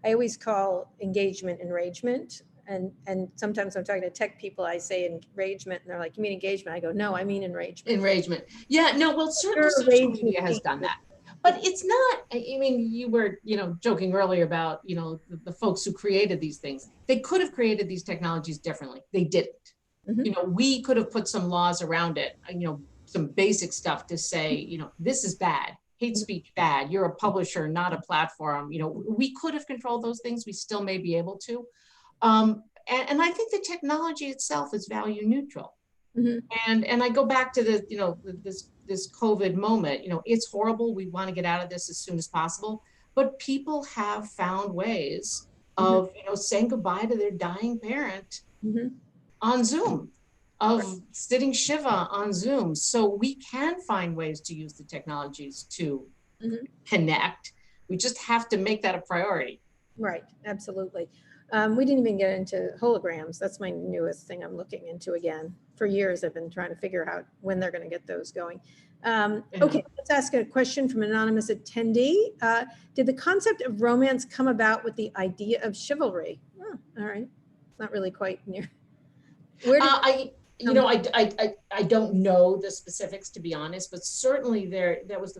I always call engagement enragement. And sometimes I'm talking to tech people, I say enragement, and they're like, you mean engagement? I go, no, I mean enragement. Enragement. Yeah, no, well, certainly social media has done that. But it's not, I mean, you were, joking earlier about, the folks who created these things. They could have created these technologies differently. They didn't. Mm-hmm. We could have put some laws around it, some basic stuff to say, this is bad, hate speech bad, you're a publisher, not a platform. We could have controlled those things. We still may be able to. And I think the technology itself is value neutral. Mm-hmm. And I go back to this COVID moment, it's horrible. We want to get out of this as soon as possible, but people have found ways of, saying goodbye to their dying parent on Zoom, of sitting Shiva on Zoom. So we can find ways to use the technologies to connect. We just have to make that a priority. Right, absolutely. We didn't even get into holograms. That's my newest thing I'm looking into again. For years, I've been trying to figure out when they're going to get those going. Okay, let's ask a question from an anonymous attendee. Did the concept of romance come about with the idea of chivalry? Oh, all right, not really quite near. Where did I don't know the specifics, to be honest, but certainly that was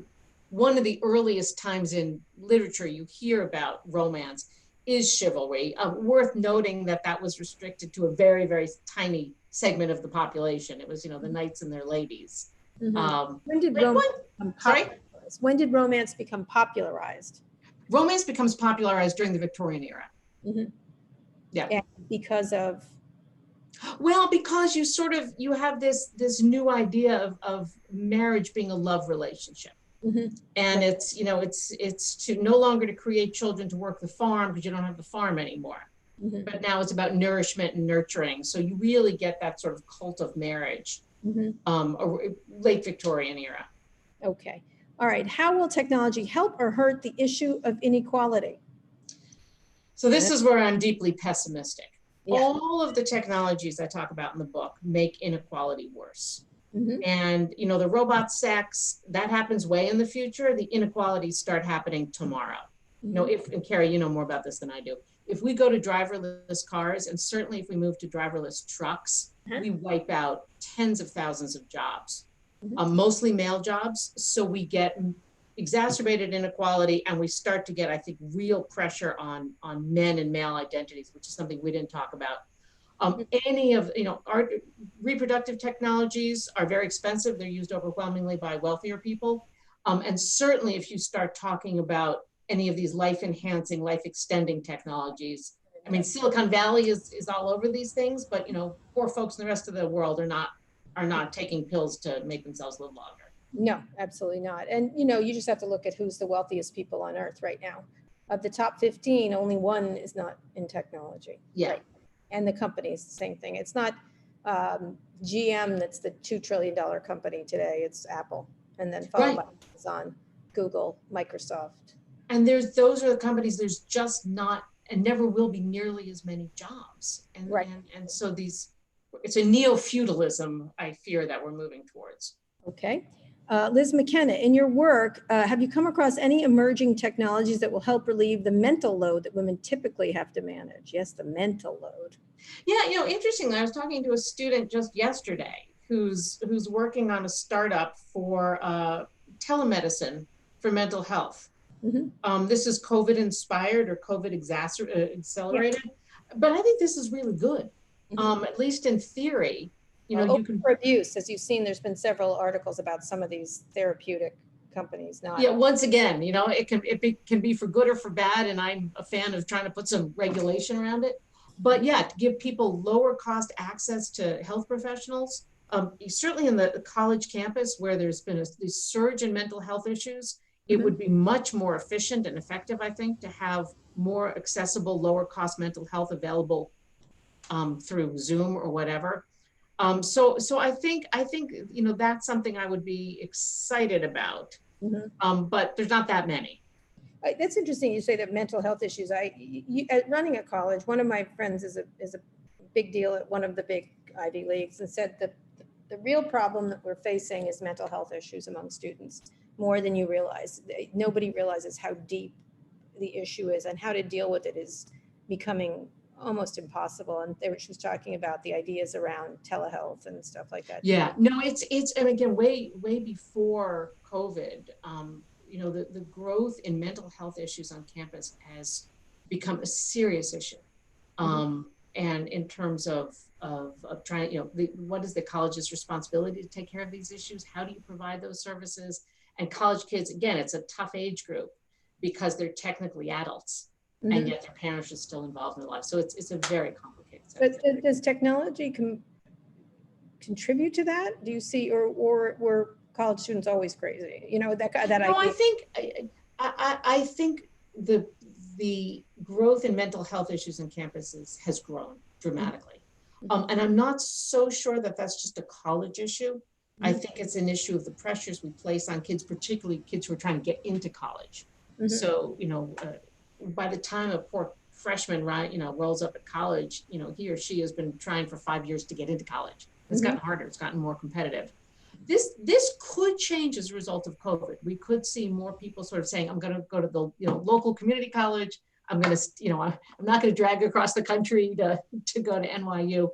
one of the earliest times in literature you hear about romance is chivalry. Worth noting that was restricted to a very, very tiny segment of the population. It was, the knights and their ladies. Mm-hmm. When did romance become popularized? Romance becomes popularized during the Victorian era. Mm-hmm. Yeah. And because of? Well, because you have this new idea of marriage being a love relationship. Mm-hmm. And it's to no longer to create children to work the farm because you don't have the farm anymore. Mm-hmm. But now it's about nourishment and nurturing. So you really get that sort of cult of marriage, late Victorian era. Okay. All right. How will technology help or hurt the issue of inequality? So this is where I'm deeply pessimistic. Yeah. All of the technologies I talk about in the book make inequality worse. Mm-hmm. And, the robot sex, that happens way in the future. The inequalities start happening tomorrow. Mm-hmm. And Carrie, you know more about this than I do. If we go to driverless cars, and certainly if we move to driverless trucks, we wipe out tens of thousands of jobs, mostly male jobs. So we get exacerbated inequality, and we start to get, I think, real pressure on men and male identities, which is something we didn't talk about. Any of, our reproductive technologies are very expensive. They're used overwhelmingly by wealthier people. And certainly if you start talking about any of these life-enhancing, life-extending technologies. I mean, Silicon Valley is all over these things, but poor folks in the rest of the world are not taking pills to make themselves live longer. No, absolutely not. And you just have to look at who's the wealthiest people on earth right now. Of the top 15, only one is not in technology. Yeah. Right? And the companies, the same thing. It's not GM that's the $2 trillion company today. It's Apple, and then followed by Amazon, Google, Microsoft. And those are the companies, there's just not and never will be nearly as many jobs. And, and so it's a neo-feudalism, I fear, that we're moving towards. Okay. Liz McKenna, in your work, have you come across any emerging technologies that will help relieve the mental load that women typically have to manage? Yes, the mental load. Yeah, interestingly, I was talking to a student just yesterday who's working on a startup for telemedicine for mental health. Mm-hmm. This is COVID inspired or COVID accelerated, but I think this is really good. Mm-hmm. At least in theory. You can for abuse, as you've seen, there's been several articles about some of these therapeutic companies. Once again, it can be for good or for bad, and I'm a fan of trying to put some regulation around it. But yeah, to give people lower cost access to health professionals, certainly in the college campus where there's been this surge in mental health issues, it would be much more efficient and effective, I think, to have more accessible, lower cost mental health available through Zoom or whatever. So I think that's something I would be excited about, but there's not that many. That's interesting. You say that mental health issues. Running a college, one of my friends is a big deal at one of the big Ivy Leagues, and said that the real problem that we're facing is mental health issues among students more than you realize. Nobody realizes how deep the issue is, and how to deal with it is becoming almost impossible. And she was talking about the ideas around telehealth and stuff like that. Yeah, no, it's and again, way before COVID, the growth in mental health issues on campus has become a serious issue. And in terms of trying, what is the college's responsibility to take care of these issues? How do you provide those services? And college kids, again, it's a tough age group because they're technically adults. And yet their parents are still involved in their life. So it's a very complicated subject. But does technology contribute to that? Do you see, or were college students always crazy? That No, idea. I think the growth in mental health issues in campuses has grown dramatically. And I'm not so sure that that's just a college issue. I think it's an issue of the pressures we place on kids, particularly kids who are trying to get into college. So, by the time a poor freshman, rolls up at college, he or she has been trying for 5 years to get into college. It's gotten harder. It's gotten more competitive. This could change as a result of COVID. We could see more people sort of saying, I'm going to go to the local community college. I'm going to, I'm not going to drag across the country to go to NYU.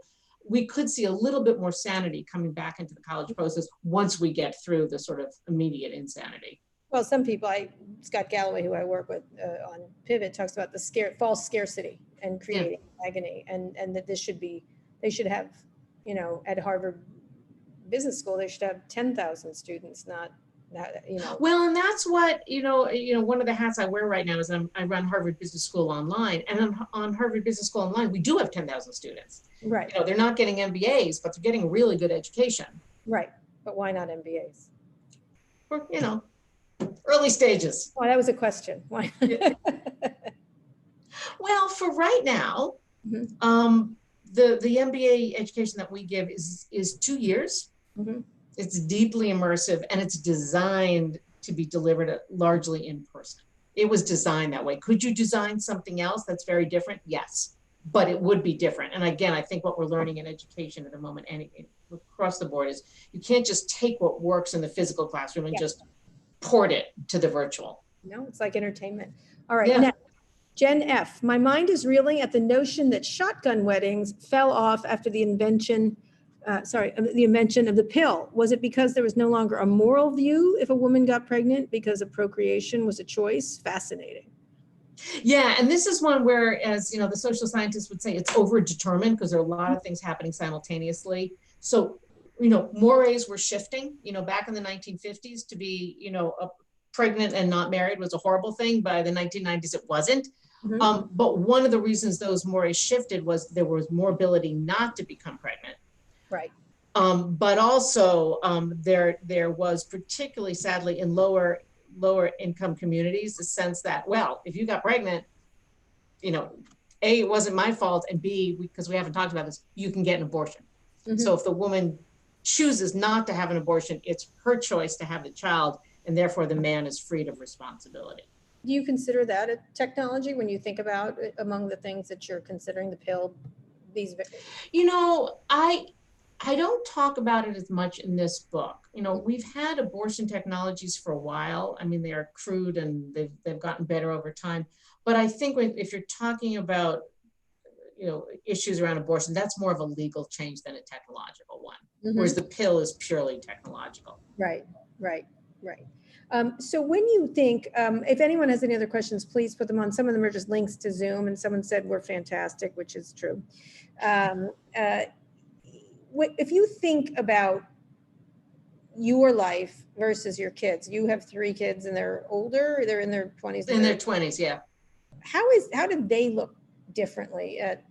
We could see a little bit more sanity coming back into the college process once we get through the sort of immediate insanity. Well, some people, Scott Galloway, who I work with on Pivot, talks about the false scarcity and creating agony, and that they should have, at Harvard Business School, they should have 10,000 students, not. Well, and that's what, one of the hats I wear right now is I run Harvard Business School Online, and on Harvard Business School Online, we do have 10,000 students. Right. They're not getting MBAs, but they're getting really good education. Right. But why not MBAs? Or, early stages. Well, that was a question. Why? Well, for right now, the MBA education that we give is 2 years. It's deeply immersive, and it's designed to be delivered largely in person. It was designed that way. Could you design something else that's very different? Yes, but it would be different. And again, I think what we're learning in education at the moment, and across the board, is you can't just take what works in the physical classroom and just port it to the virtual. No, it's like entertainment. All right. Now, Jen F. My mind is reeling at the notion that shotgun weddings fell off after the invention of the pill. Was it because there was no longer a moral view if a woman got pregnant because of procreation was a choice? Fascinating. Yeah, and this is one where, as the social scientists would say, it's overdetermined because there are a lot of things happening simultaneously. So, mores were shifting, back in the 1950s to be, pregnant and not married was a horrible thing. By the 1990s, it wasn't. Mhm. But one of the reasons those mores shifted was there was more ability not to become pregnant. Right. But also there was, particularly sadly in lower income communities, the sense that, well, if you got pregnant, you know, A, it wasn't my fault, and B, because we haven't talked about this, you can get an abortion. Mhm. So if the woman chooses not to have an abortion, it's her choice to have the child, and therefore the man is freed of responsibility. Do you consider that a technology when you think about it, among the things that you're considering, the pill, these? You know, I don't talk about it as much in this book. You know, we've had abortion technologies for a while. I mean, they are crude and they've gotten better over time. But I think if you're talking about, you know, issues around abortion, that's more of a legal change than a technological one. Mhm. Whereas the pill is purely technological. Right, right, right. So when you think, if anyone has any other questions, please put them on. Some of them are just links to Zoom, and someone said we're fantastic, which is true. If you think about your life versus your kids, you have 3 kids and they're older, they're in their 20s. In their 20s, yeah. How did they look differently at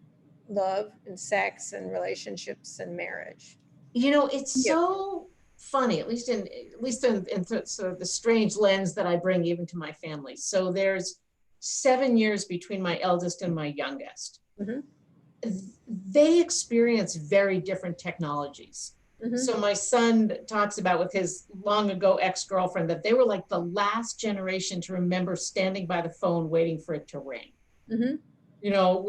love and sex and relationships and marriage? You know, it's so funny, at least in sort of the strange lens that I bring even to my family. So there's 7 years between my eldest and my youngest. Mhm. They experience very different technologies. Mhm. So my son talks about with his long ago ex-girlfriend that they were like the last generation to remember standing by the phone waiting for it to ring. Mhm. You know,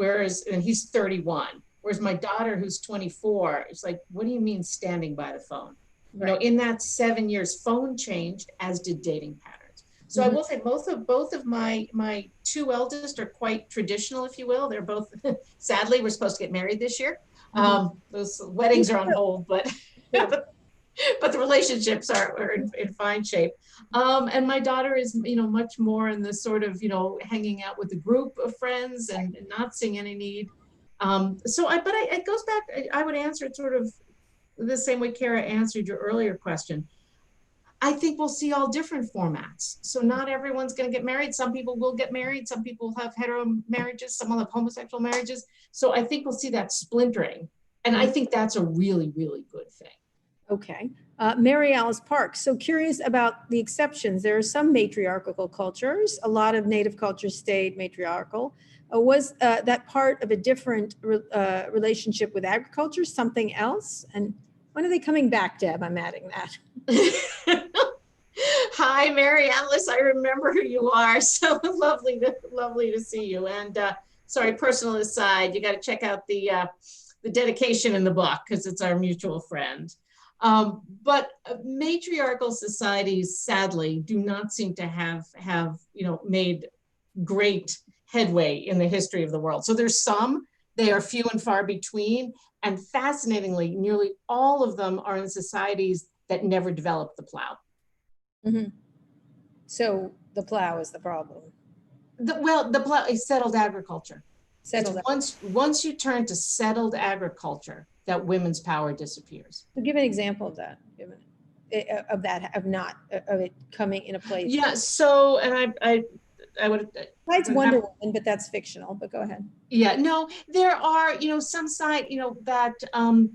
and he's 31. Whereas my daughter, who's 24, is like, what do you mean standing by the phone? You know, in that 7 years, phone changed, as did dating patterns. So I will say both of my 2 eldest are quite traditional, if you will. They're both, sadly, we're supposed to get married this year. Those weddings are on hold, but but the relationships are in fine shape. And my daughter is, you know, much more in the sort of, you know, hanging out with a group of friends and not seeing any need. It goes back, I would answer it sort of the same way Kara answered your earlier question. I think we'll see all different formats. So not everyone's going to get married. Some people will get married. Some people will have hetero marriages. Some will have homosexual marriages. So I think we'll see that splintering. And I think that's a really, really good thing. Okay. Mary Alice Park. So curious about the exceptions. There are some matriarchal cultures. A lot of native cultures stayed matriarchal. Was that part of a different relationship with agriculture, something else? And when are they coming back, Deb? I'm adding that. Hi, Mary Alice. I remember who you are. So lovely to see you. And sorry, personal aside, you got to check out the dedication in the book because it's our mutual friend. But matriarchal societies, sadly, do not seem to have you know, made great headway in the history of the world. So there's some, they are few and far between, and fascinatingly, nearly all of them are in societies that never developed the plow. Mm-hmm. So the plow is the problem. The plow is settled agriculture. Once you turn to settled agriculture, that women's power disappears. So give an example of that. Of it coming in a place. Yeah. So, and I would. Besides Wonder Woman, but that's fictional. But go ahead. Yeah. No, there are, you know, some side, you know, that. Oh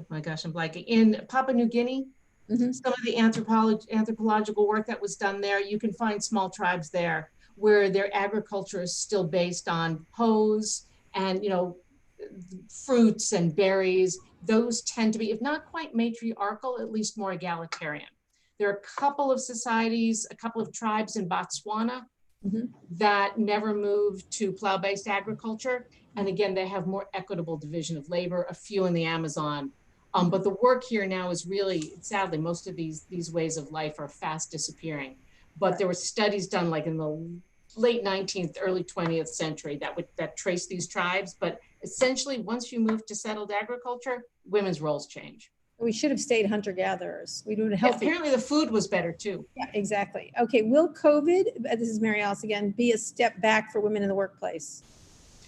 my gosh, I'm blanking. In Papua New Guinea, some of the anthropological work that was done there, you can find small tribes there where their agriculture is still based on hoes and, you know, fruits and berries. Those tend to be, if not quite matriarchal, at least more egalitarian. There are a couple of societies, a couple of tribes in Botswana that never moved to plow-based agriculture. And again, they have more equitable division of labor, a few in the Amazon. But the work here now is really, sadly, most of these ways of life are fast disappearing. But there were studies done like in the late 19th, early 20th century that trace these tribes. But essentially, once you move to settled agriculture, women's roles change. We should have stayed hunter-gatherers. We would have helped. Yeah, apparently the food was better too. Yeah, exactly. Okay, will COVID, this is Mary Alice again, be a step back for women in the workplace?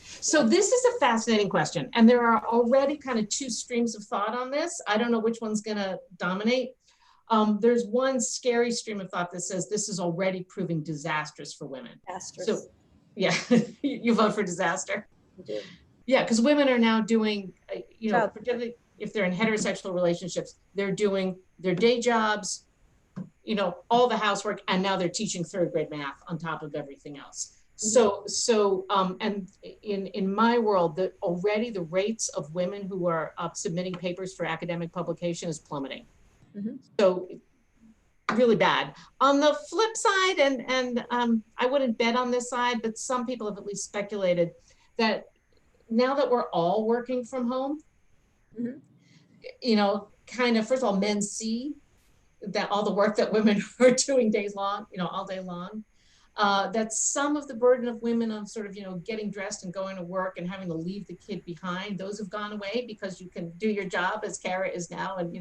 So this is a fascinating question. And there are already kind of 2 streams of thought on this. I don't know which one's going to dominate. There's one scary stream of thought that says this is already proving disastrous for women. Disastrous. So, yeah, you vote for disaster. I do. Yeah, because women are now doing, Child- particularly if they're in heterosexual relationships, they're doing their day jobs, all the housework, and now they're teaching third grade math on top of everything else. And in my world, already the rates of women who are submitting papers for academic publication is plummeting. Mhm. So really bad. On the flip side, and I wouldn't bet on this side, but some people have at least speculated that now that we're all working from home, Mhm. kind of, first of all, men see that all the work that women are doing days long, all day long, that some of the burden of women on sort of, getting dressed and going to work and having to leave the kid behind, those have gone away because you can do your job as Kara is now, and,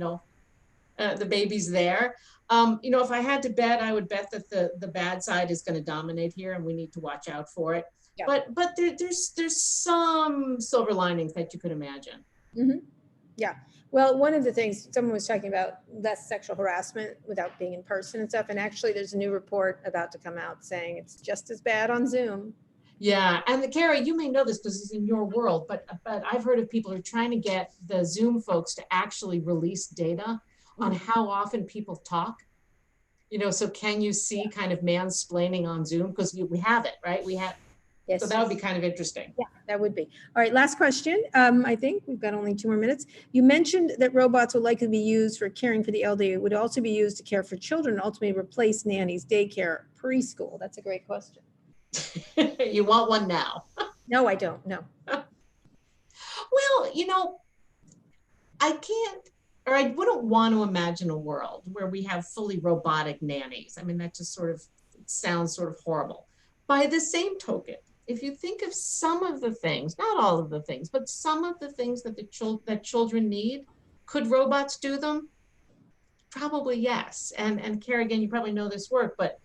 the baby's there. If I had to bet, I would bet that the bad side is going to dominate here, and we need to watch out for it. Yeah. But there's some silver linings that you could imagine. Mhm. Yeah. Well, one of the things someone was talking about, less sexual harassment without being in person and stuff. And actually, there's a new report about to come out saying it's just as bad on Zoom. Yeah, and Kara, you may know this because it's in your world, but I've heard of people who are trying to get the Zoom folks to actually release data on how often people talk. So can you see kind of mansplaining on Zoom? Because we have it, right? We have. Yes. So that would be kind of interesting. Yeah, that would be. All right, last question. I think we've got only 2 more minutes. You mentioned that robots will likely be used for caring for the elderly. It would also be used to care for children, ultimately replace nannies, daycare, preschool. That's a great question. You want one now? No, I don't. No. Well, I can't, or I wouldn't want to imagine a world where we have fully robotic nannies. I mean, that just sort of sounds sort of horrible. By the same token, if you think of some of the things, not all of the things, but some of the things that that children need, could robots do them? Probably yes. And Kara, again, you probably know this work, but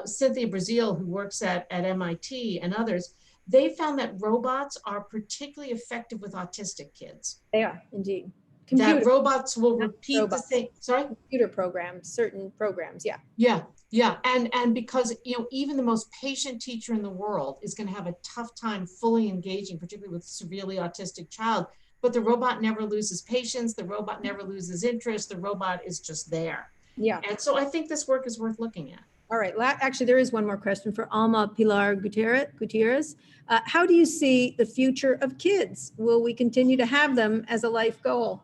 Cynthia Brazil, who works at MIT and others, they found that robots are particularly effective with autistic kids. They are indeed. That robots will repeat robots. the same, sorry? Computer programs, certain programs, yeah. Yeah, and because even the most patient teacher in the world is going to have a tough time fully engaging, particularly with a severely autistic child. But the robot never loses patience. The robot never loses interest. The robot is just there. Yeah. And so I think this work is worth looking at. All right. Actually, there is one more question for Alma Pilar Gutierrez. How do you see the future of kids? Will we continue to have them as a life goal?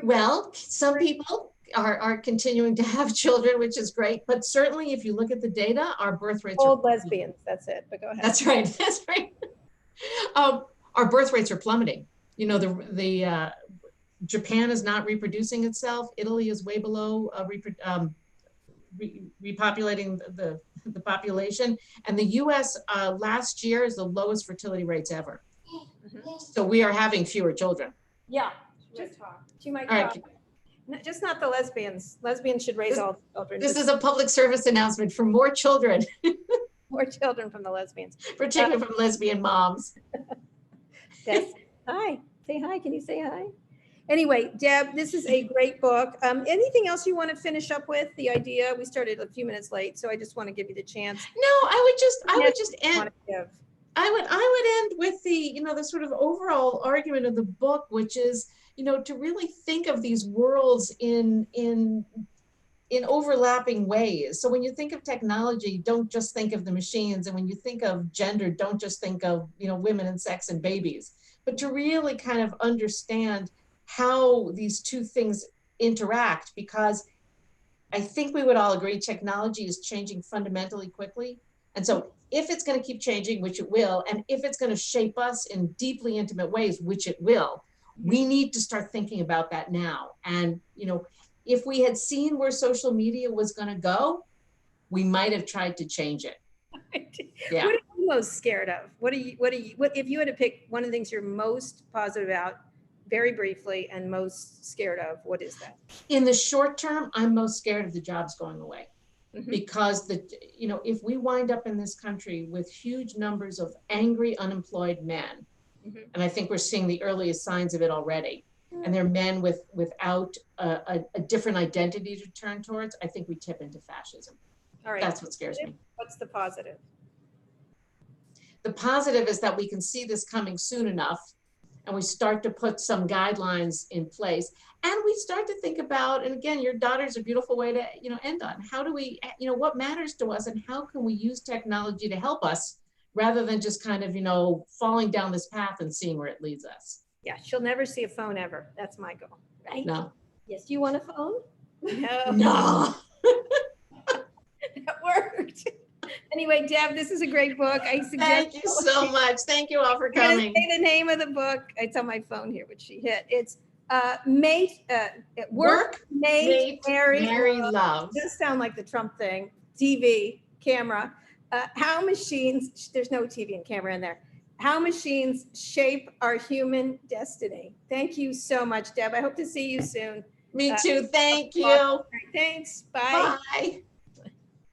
Well, some people are continuing to have children, which is great. But certainly, if you look at the data, our birth rates Old lesbians. That's it. But go ahead. That's right. That's right. Our birth rates are plummeting. Japan is not reproducing itself. Italy is way below repopulating the population. And the US last year is the lowest fertility rates ever. So we are having fewer children. Yeah. She might All talk. right. Just not the lesbians. Lesbians should raise all children. This is a public service announcement for more children, More children from the lesbians. particularly from lesbian moms. Yes. Hi. Say hi. Can you say hi? Anyway, Deb, this is a great book. Anything else you want to finish up with? The idea, we started a few minutes late, so I just want to give you the chance. No, I would just end. I would end with the sort of overall argument of the book, which is, to really think of these worlds in overlapping ways. So when you think of technology, don't just think of the machines. And when you think of gender, don't just think of, women and sex and babies, but to really kind of understand how these two things interact, because I think we would all agree technology is changing fundamentally quickly. And so if it's going to keep changing, which it will, and if it's going to shape us in deeply intimate ways, which it will, we need to start thinking about that now. And, if we had seen where social media was going to go, we might have tried to change it. Yeah. What are you most scared of? What if you had to pick one of the things you're most positive about, very briefly, and most scared of, what is that? In the short term, I'm most scared of the jobs going away. Mhm. Because if we wind up in this country with huge numbers of angry, unemployed men, Mhm. and I think we're seeing the earliest signs of it already, and they're men without a different identity to turn towards, I think we tip into fascism. All right. That's what scares me. What's the positive? The positive is that we can see this coming soon enough, and we start to put some guidelines in place, and we start to think about, and again, your daughter's a beautiful way to, end on. How do we, what matters to us, and how can we use technology to help us rather than just kind of, falling down this path and seeing where it leads us. Yeah, she'll never see a phone ever. That's my goal, right? No. Yes, do you want a phone? No. No. That worked. Anyway, Deb, this is a great book. I suggest. Thank you so much. Thank you all for I'm gonna coming. say the name of the book. It's on my phone here, which she hit. It's Work, Mate, Marry, Love. Does sound like the Trump thing. TV, camera. How machines, there's no TV and camera in there. How machines shape our human destiny. Thank you so much, Deb. I hope to see you soon. Me too. Thank you. All right, thanks. Bye. Bye.